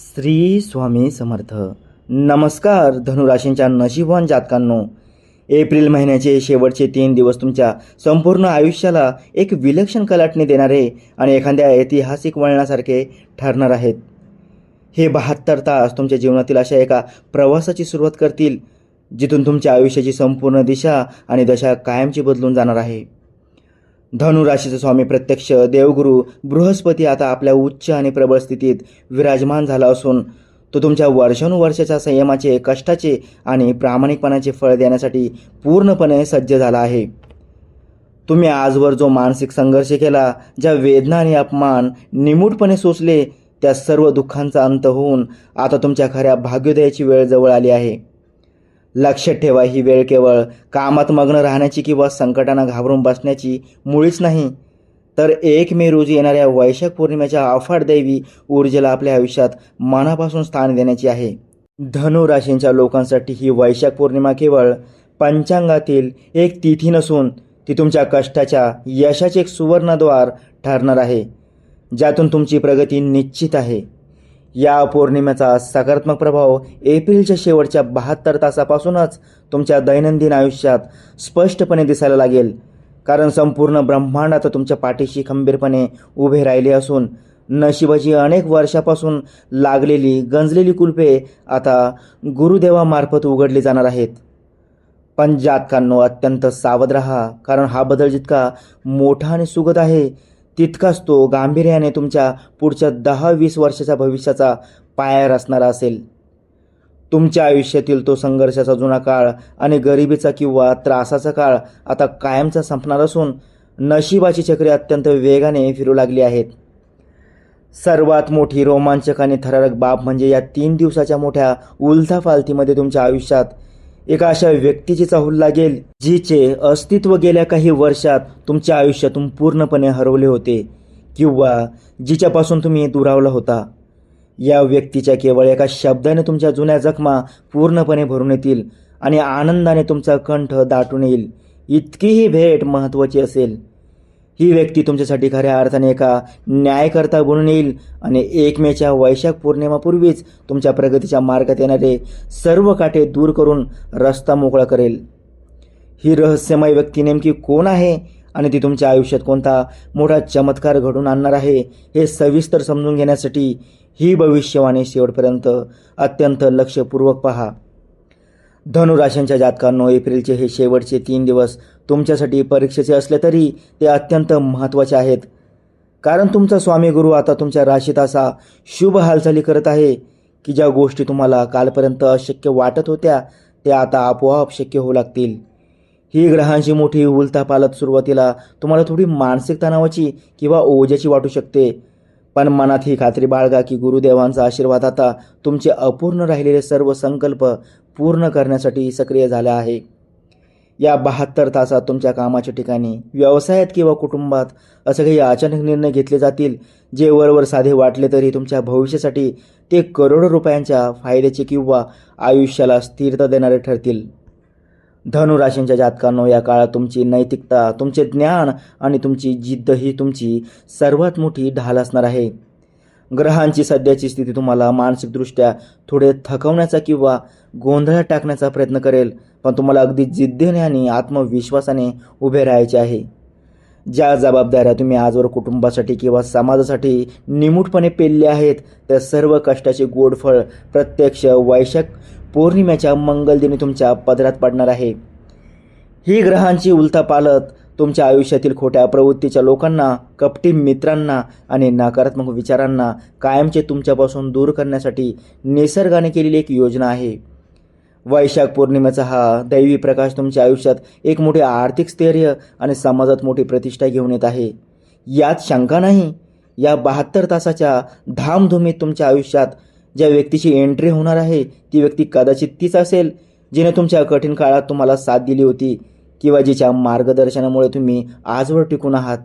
श्री स्वामी समर्थ. नमस्कार धनुराशींच्या नशीबवान जातकांनो. एप्रिल महिन्याचे शेवटचे 3 दिवस तुमच्या संपूर्ण आयुष्याला एक विलक्षण कलाटणी देणारे आणि एखाद्या ऐतिहासिक वळणासारखे ठरणार आहेत. हे 72 तास तुमच्या जीवनातील अशा एका प्रवासाची सुरुवात करतील जिथून तुमच्या आयुष्याची संपूर्ण दिशा आणि दशा कायमची बदलून जाणार आहे. धनुराशीचा स्वामी प्रत्यक्ष देवगुरु बृहस्पती आता आपल्या उच्च आणि प्रबळ स्थितीत विराजमान झाला असून तो तुमच्या वर्षानुवर्षाच्या संयमाचे, कष्टाचे आणि प्रामाणिकपणाचे फळ देण्यासाठी पूर्णपणे सज्ज झाला आहे. तुम्ही आजवर जो मानसिक संघर्ष केला, ज्या वेदना आणि अपमान निमूटपणे सोसले, त्या सर्व दुःखांचा अंत होऊन आता तुमच्या खऱ्या भाग्योदयाची वेळ जवळ आली आहे. लक्षात ठेवा, ही वेळ केवळ कामात मग्न राहण्याची किंवा संकटांना घाबरून बसण्याची मुळीच नाही, तर 1 मे रोजी येणाऱ्या वैशाख पौर्णिमेच्या अफाट दैवी ऊर्जेला आपल्या आयुष्यात मनापासून स्थान देण्याची आहे. धनु राशींच्या लोकांसाठी ही वैशाख पौर्णिमा केवळ पंचांगातील एक तिथी नसून ती तुमच्या कष्टाच्या यशाचे एक सुवर्णद्वार ठरणार आहे, ज्यातून तुमची प्रगती निश्चित आहे. या पौर्णिमेचा सकारात्मक प्रभाव एप्रिलच्या शेवटच्या 72 तासापासूनच तुमच्या दैनंदिन आयुष्यात स्पष्टपणे दिसायला लागेल, कारण संपूर्ण ब्रह्मांड आता तुमच्या पाठीशी खंबीरपणे उभे राहिले असून नशिबाची अनेक वर्षापासून लागलेली गंजलेली कुलपे आता गुरुदेवामार्फत उघडली जाणार आहेत. पण जातकांनो, अत्यंत सावध राहा, कारण हा बदल जितका मोठा आणि सुखद आहे तितकाच तो गांभीर्याने तुमच्या पुढच्या 10-20 वर्षाच्या भविष्याचा पाया रचणारा असेल. तुमच्या आयुष्यातील तो संघर्षाचा जुना काळ आणि गरिबीचा किंवा त्रासाचा काळ आता कायमचा संपणार असून नशिबाची चक्रे अत्यंत वेगाने फिरू लागली आहेत. सर्वात मोठी रोमांचक आणि थरारक बाब म्हणजे या 3 दिवसाच्या मोठ्या उलथापालथीमध्ये तुमच्या आयुष्यात एका अशा व्यक्तीची चाहूल लागेल जिचे अस्तित्व गेल्या काही वर्षात तुमच्या आयुष्यातून पूर्णपणे हरवले होते किंवा जिच्यापासून तुम्ही दुरावला होता. या व्यक्तीच्या केवळ एका शब्दाने तुमच्या जुन्या जखमा पूर्णपणे भरून येतील आणि आनंदाने तुमचा कंठ दाटून येईल. इतकी ही भेट महत्त्वाची असेल. ही व्यक्ती तुमच्यासाठी खऱ्या अर्थाने एका न्यायकर्ता बनून येईल आणि 1 मेच्या वैशाख पौर्णिमापूर्वीच तुमच्या प्रगतीच्या मार्गात येणारे सर्व काटे दूर करून रस्ता मोकळा करेल. ही रहस्यमय व्यक्ती नेमकी कोण आहे आणि ती तुमच्या आयुष्यात कोणता मोठा चमत्कार घडून आणणार आहे हे सविस्तर समजून घेण्यासाठी ही भविष्यवाणी शेवटपर्यंत अत्यंत लक्षपूर्वक पहा. धनुराशींच्या जातकांनो, एप्रिलचे हे शेवटचे 3 दिवस तुमच्यासाठी परीक्षेचे असले तरी ते अत्यंत महत्त्वाचे आहेत, कारण तुमचा स्वामी गुरु आता तुमच्या राशीत असा शुभ हालचाली करत आहे की ज्या गोष्टी तुम्हाला कालपर्यंत अशक्य वाटत होत्या त्या आता आपोआप शक्य होऊ लागतील. ही ग्रहांची मोठी उलथापालथ सुरुवातीला तुम्हाला थोडी मानसिक तणावाची किंवा ओझ्याची वाटू शकते, पण मनात ही खात्री बाळगा की गुरुदेवांचा आशीर्वाद आता तुमचे अपूर्ण राहिलेले सर्व संकल्प पूर्ण करण्यासाठी सक्रिय झाला आहे. या 72 तासात तुमच्या कामाच्या ठिकाणी, व्यवसायात किंवा कुटुंबात असे काही अचानक निर्णय घेतले जातील जे वरवर साधे वाटले तरी तुमच्या भविष्यासाठी ते करोडो रुपयांच्या फायद्याचे किंवा आयुष्याला स्थिरता देणारे ठरतील. धनुराशींच्या जातकांनो, या काळात तुमची नैतिकता, तुमचे ज्ञान आणि तुमची जिद्द ही तुमची सर्वात मोठी ढाल असणार आहे. ग्रहांची सध्याची स्थिती तुम्हाला मानसिकदृष्ट्या थोडे थकवण्याचा किंवा गोंधळात टाकण्याचा प्रयत्न करेल, पण तुम्हाला अगदी जिद्दीने आणि आत्मविश्वासाने उभे राहायचे आहे. ज्या जबाबदाऱ्या तुम्ही आजवर कुटुंबासाठी किंवा समाजासाठी निमूटपणे पेलल्या आहेत त्या सर्व कष्टाचे गोड फळ प्रत्यक्ष वैशाख पौर्णिमेच्या मंगलदिनी तुमच्या पदरात पडणार आहे. ही ग्रहांची उलथापालथ तुमच्या आयुष्यातील खोट्या प्रवृत्तीच्या लोकांना, कपटी मित्रांना आणि नकारात्मक विचारांना कायमचे तुमच्यापासून दूर करण्यासाठी निसर्गाने केलेली एक योजना आहे. वैशाख पौर्णिमेचा हा दैवी प्रकाश तुमच्या आयुष्यात एक मोठे आर्थिक स्थैर्य आणि समाजात मोठी प्रतिष्ठा घेऊन येत आहे, यात शंका नाही. या 72 तासाच्या धामधुमीत तुमच्या आयुष्यात ज्या व्यक्तीची एंट्री होणार आहे ती व्यक्ती कदाचित तीच असेल जिने तुमच्या कठीण काळात तुम्हाला साथ दिली होती किंवा जिच्या मार्गदर्शनामुळे तुम्ही आजवर टिकून आहात.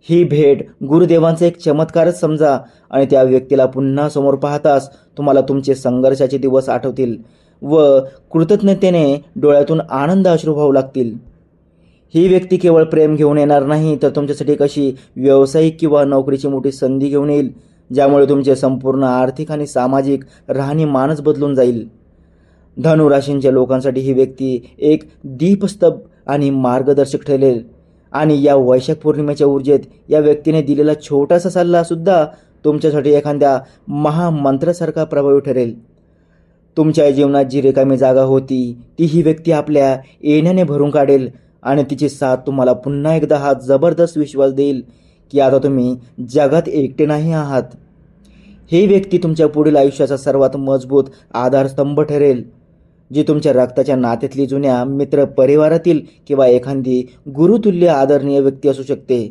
ही भेट गुरुदेवांचा एक चमत्कारच समजा आणि त्या व्यक्तीला पुन्हा समोर पाहताच तुम्हाला तुमचे संघर्षाचे दिवस आठवतील व कृतज्ञतेने डोळ्यातून आनंद अश्रू वाहू लागतील. ही व्यक्ती केवळ प्रेम घेऊन येणार नाही तर तुमच्यासाठी कशी व्यावसायिक किंवा नोकरीची मोठी संधी घेऊन येईल ज्यामुळे तुमचे संपूर्ण आर्थिक आणि सामाजिक राहणीमानच बदलून जाईल. धनुराशींच्या लोकांसाठी ही व्यक्ती एक दीपस्तंभ आणि मार्गदर्शक ठरेल आणि या वैशाख पौर्णिमेच्या ऊर्जेत या व्यक्तीने दिलेला छोटासा सल्ला सुद्धा तुमच्यासाठी एखाद्या महामंत्रासारखा प्रभावी ठरेल. तुमच्या जीवनात जी रिकामी जागा होती ती ही व्यक्ती आपल्या येण्याने भरून काढेल आणि तिची साथ तुम्हाला पुन्हा एकदा हा जबरदस्त विश्वास देईल की आता तुम्ही जगात एकटे नाही आहात. ही व्यक्ती तुमच्या पुढील आयुष्याचा सर्वात मजबूत आधारस्तंभ ठरेल, जी तुमच्या रक्ताच्या नात्यातली जुन्या मित्र परिवारातील किंवा एखादी गुरुतुल्य आदरणीय व्यक्ती असू शकते.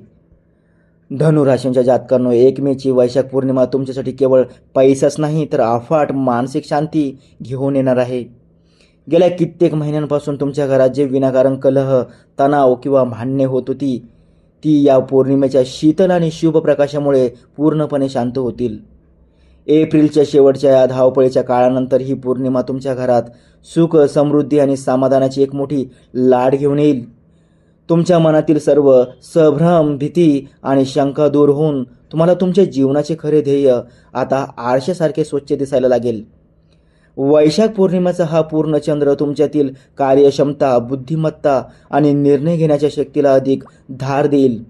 धनुराशींच्या जातकांनो, 1 मेची वैशाख पौर्णिमा तुमच्यासाठी केवळ पैसाच नाही तर अफाट मानसिक शांती घेऊन येणार आहे. गेल्या कित्येक महिन्यांपासून तुमच्या घरात जे विनाकारण कलह, तणाव किंवा भांडणे होत होती ती या पौर्णिमेच्या शीतल आणि शुभ प्रकाशामुळे पूर्णपणे शांत होतील. एप्रिलच्या शेवटच्या या धावपळीच्या काळानंतर ही पौर्णिमा तुमच्या घरात सुख, समृद्धी आणि समाधानाची एक मोठी लाट घेऊन येईल. तुमच्या मनातील सर्व संभ्रम, भीती आणि शंका दूर होऊन तुम्हाला तुमच्या जीवनाचे खरे ध्येय आता आरशासारखे स्वच्छ दिसायला लागेल. वैशाख पौर्णिमेचा हा पूर्ण चंद्र तुमच्यातील कार्यक्षमता, बुद्धिमत्ता आणि निर्णय घेण्याच्या शक्तीला अधिक धार देईल.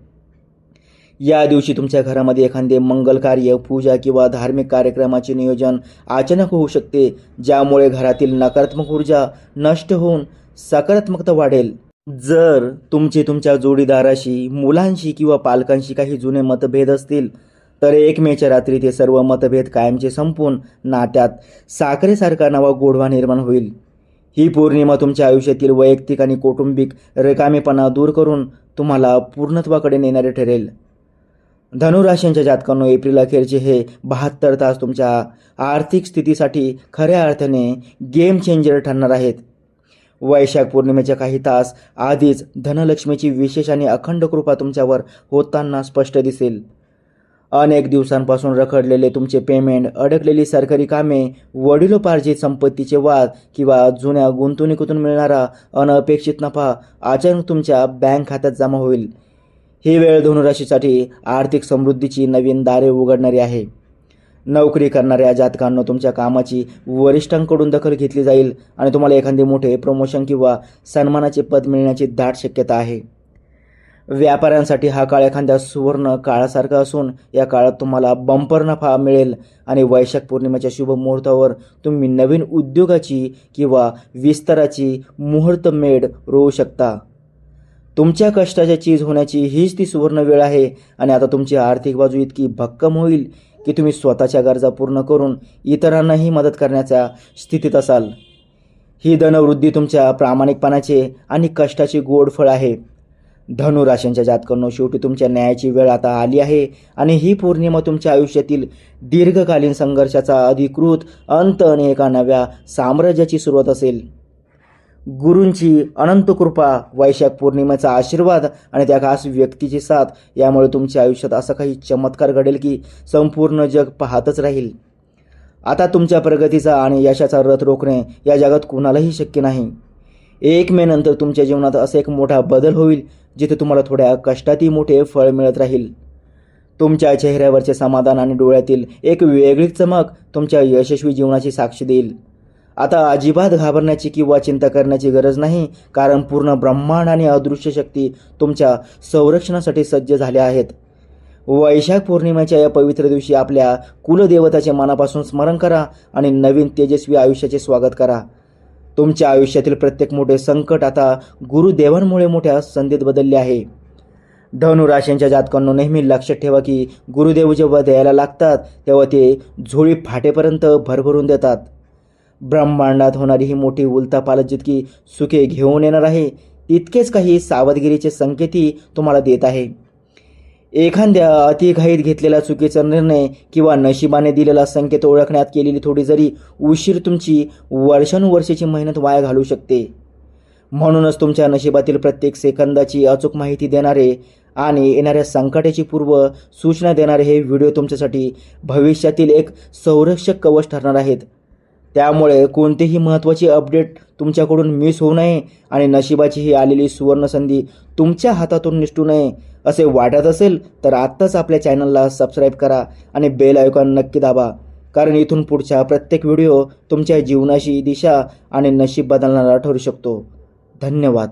या दिवशी तुमच्या घरामध्ये एखादे मंगल कार्य, पूजा किंवा धार्मिक कार्यक्रमाचे नियोजन अचानक होऊ शकते, ज्यामुळे घरातील नकारात्मक ऊर्जा नष्ट होऊन सकारात्मकता वाढेल. जर तुमचे तुमच्या जोडीदाराशी, मुलांशी किंवा पालकांशी काही जुने मतभेद असतील तर 1 मेच्या रात्री ते सर्व मतभेद कायमचे संपून नात्यात साखरेसारखा नवा गोडवा निर्माण होईल. ही पौर्णिमा तुमच्या आयुष्यातील वैयक्तिक आणि कौटुंबिक रिकामेपणा दूर करून तुम्हाला पूर्णत्वाकडे नेणारे ठरेल. धनुराशींच्या जातकांनो, एप्रिल अखेरचे हे 72 तास तुमच्या आर्थिक स्थितीसाठी खऱ्या अर्थाने गेम चेंजर ठरणार आहेत. वैशाख पौर्णिमेच्या काही तास आधीच धनलक्ष्मीची विशेष आणि अखंड कृपा तुमच्यावर होताना स्पष्ट दिसेल. अनेक दिवसांपासून रखडलेले तुमचे पेमेंट, अडकलेली सरकारी कामे, वडिलोपार्जित संपत्तीचे वाद किंवा जुन्या गुंतवणुकीतून मिळणारा अनपेक्षित नफा अचानक तुमच्या बँक खात्यात जमा होईल. ही वेळ धनुराशीसाठी आर्थिक समृद्धीची नवीन दारे उघडणारी आहे. नोकरी करणाऱ्या जातकांना तुमच्या कामाची वरिष्ठांकडून दखल घेतली जाईल आणि तुम्हाला एखादे मोठे प्रमोशन किंवा सन्मानाचे पद मिळण्याची दाट शक्यता आहे. व्यापाऱ्यांसाठी हा काळ एखाद्या सुवर्ण काळासारखा असून या काळात तुम्हाला बंपर नफा मिळेल आणि वैशाख पौर्णिमेच्या शुभ मुहूर्तावर तुम्ही नवीन उद्योगाची किंवा विस्ताराची मुहूर्तमेढ रोवू शकता. तुमच्या कष्टाच्या चीज होण्याची हीच ती सुवर्ण वेळ आहे आणि आता तुमची आर्थिक बाजू इतकी भक्कम होईल की तुम्ही स्वतःच्या गरजा पूर्ण करून इतरांनाही मदत करण्याच्या स्थितीत असाल. ही धनवृद्धी तुमच्या प्रामाणिकपणाचे आणि कष्टाचे गोड फळ आहे. धनुराशींच्या जातकांनो, शेवटी तुमच्या न्यायाची वेळ आता आली आहे आणि ही पौर्णिमा तुमच्या आयुष्यातील दीर्घकालीन संघर्षाचा अधिकृत अंत आणि एका नव्या साम्राज्याची सुरुवात असेल. गुरूंची अनंत कृपा, वैशाख पौर्णिमेचा आशीर्वाद आणि त्या खास व्यक्तीची साथ यामुळे तुमच्या आयुष्यात असा काही चमत्कार घडेल की संपूर्ण जग पाहतच राहील. आता तुमच्या प्रगतीचा आणि यशाचा रथ रोखणे या जगात कुणालाही शक्य नाही. 1 मे नंतर तुमच्या जीवनात असा एक मोठा बदल होईल जिथे तुम्हाला थोड्या कष्टातही मोठे फळ मिळत राहील. तुमच्या चेहऱ्यावरचे समाधान आणि डोळ्यातील एक वेगळी चमक तुमच्या यशस्वी जीवनाची साक्ष देईल. आता अजिबात घाबरण्याची किंवा चिंता करण्याची गरज नाही, कारण पूर्ण ब्रह्मांड आणि अदृश्य शक्ती तुमच्या संरक्षणासाठी सज्ज झाल्या आहेत. वैशाख पौर्णिमेच्या या पवित्र दिवशी आपल्या कुलदेवताचे मनापासून स्मरण करा आणि नवीन तेजस्वी आयुष्याचे स्वागत करा. तुमच्या आयुष्यातील प्रत्येक मोठे संकट आता गुरुदेवांमुळे मोठ्या संधीत बदलले आहे. धनुराशींच्या जातकांनो, नेहमी लक्षात ठेवा की गुरुदेव जेव्हा द्यायला लागतात तेव्हा ते झोळी फाटेपर्यंत भरभरून देतात. ब्रह्मांडात होणारी ही मोठी उलथापालथ जितकी सुखे घेऊन येणार आहे तितकेच काही सावधगिरीचे संकेतही तुम्हाला देत आहे. एखाद्या अतिघाईत घेतलेला चुकीचा निर्णय किंवा नशिबाने दिलेला संकेत ओळखण्यात केलेली थोडी जरी उशीर तुमची वर्षानुवर्षाची मेहनत वाया घालवू शकते. म्हणूनच तुमच्या नशिबातील प्रत्येक सेकंदाची अचूक माहिती देणारे आणि येणाऱ्या संकटाची पूर्व सूचना देणारे हे व्हिडिओ तुमच्यासाठी भविष्यातील एक संरक्षक कवच ठरणार आहेत. त्यामुळे कोणतेही महत्त्वाची अपडेट तुमच्याकडून मिस होऊ नये आणि नशिबाची ही आलेली सुवर्ण संधी तुमच्या हातातून निसटू नये असे वाटत असेल तर आत्ताच आपल्या चॅनलला सबस्क्राईब करा आणि बेल आयकॉन नक्की दाबा, कारण इथून पुढच्या प्रत्येक व्हिडिओ तुमच्या जीवनाची दिशा आणि नशीब बदलणारा ठरू शकतो. धन्यवाद.